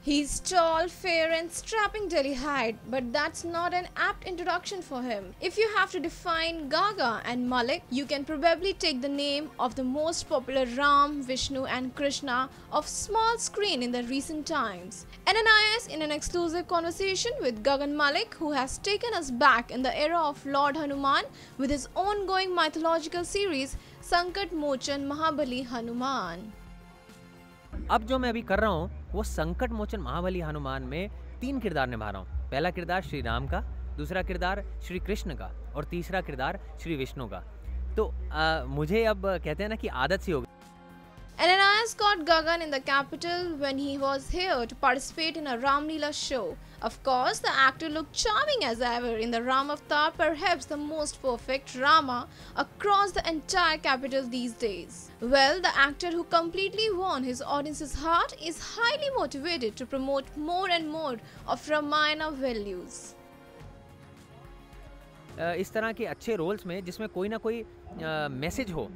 He's tall, fair, and strapping Delhi height, but that's not an apt introduction for him. If you have to define Gaga and Malik, you can probably take the name of the most popular Ram, Vishnu, and Krishna of small screen in the recent times. Ananias in an exclusive conversation with Gagan Malik, who has taken us back in the era of Lord Hanuman with his ongoing mythological series Sankat Mochan Mahabali Hanuman. अब जो मैं अभी कर रहा हूँ वो संकट मोचन महाबली हनुमान में 3 किरदार निभा रहा हूँ। पहला किरदार श्री राम का, दूसरा किरदार श्री कृष्ण का और तीसरा किरदार श्री विष्णु का। तो मुझे अब कहते हैं ना कि आदत सी हो गई। Ananias got Gagan in the capital when he was here to participate in a Ram Leela show. Of course, the actor looked charming as ever in the Ram Avatar, perhaps the most perfect Rama across the entire capital these days. Well, the actor who completely won his audience's heart is highly motivated to promote more and more of Ramayana values. इस तरह के अच्छे roles में जिसमें कोई ना कोई message हो,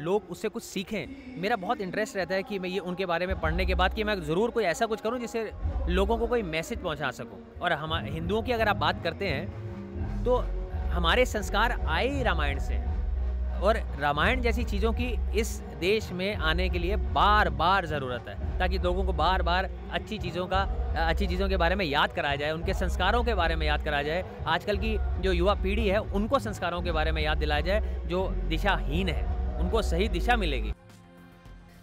लोग उससे कुछ सीखें, मेरा बहुत इंटरेस्ट रहता है कि मैं ये उनके बारे में पढ़ने के बाद कि मैं ज़रूर कोई ऐसा कुछ करूं जिससे लोगों को कोई मैसेज पहुंचा सकूं। और हम हिंदुओं की अगर आप बात करते हैं तो हमारे संस्कार आए ही रामायण से, और रामायण जैसी चीज़ों की इस देश में आने के लिए बार बार ज़रूरत है, ताकि लोगों को बार बार अच्छी चीज़ों के बारे में याद कराया जाए, उनके संस्कारों के बारे में याद कराया जाए। आजकल की जो युवा पीढ़ी है उनको संस्कारों के बारे में याद दिलाया जाए, जो दिशाहीन है उनको सही दिशा मिलेगी।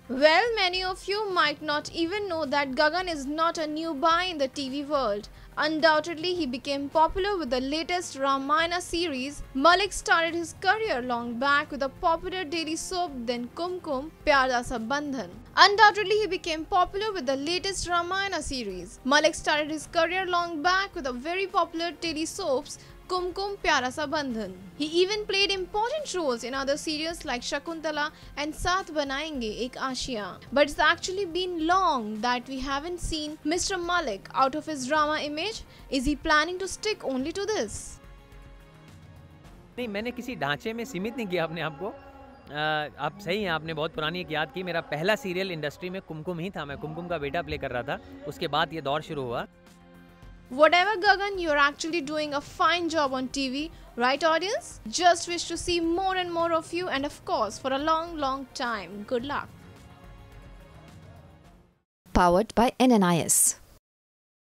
Well, many of you might not even know that Gagan is not a newbie in the TV world. Undoubtedly, he became popular with the latest Ramayana series. Malik started his career long back with a popular daily soap, then Kumkum Pyara Sa Bandhan. Undoubtedly, he became popular with the latest Ramayana series. Malik started his career long back with a very popular daily soaps, Kumkum Pyara Sa Bandhan. He even played important roles in other serials like Shakuntala and Saath Banayenge Ek Aashiyan. But it's actually been long that we haven't seen Mr. Malik out of his drama image. Is he planning to stick only to this? नहीं, मैंने किसी ढांचे में सीमित नहीं किया अपने आप को। आप सही हैं, आपने बहुत पुरानी एक याद की। मेरा पहला सीरियल इंडस्ट्री में कुमकुम ही था, मैं कुमकुम का बेटा प्ले कर रहा था। उसके बाद ये दौर शुरू हुआ। Whatever, Gagan, you're actually doing a fine job on TV, right audience? Just wish to see more and more of you, and of course for a long, long time. Good luck. Powered by Ananias.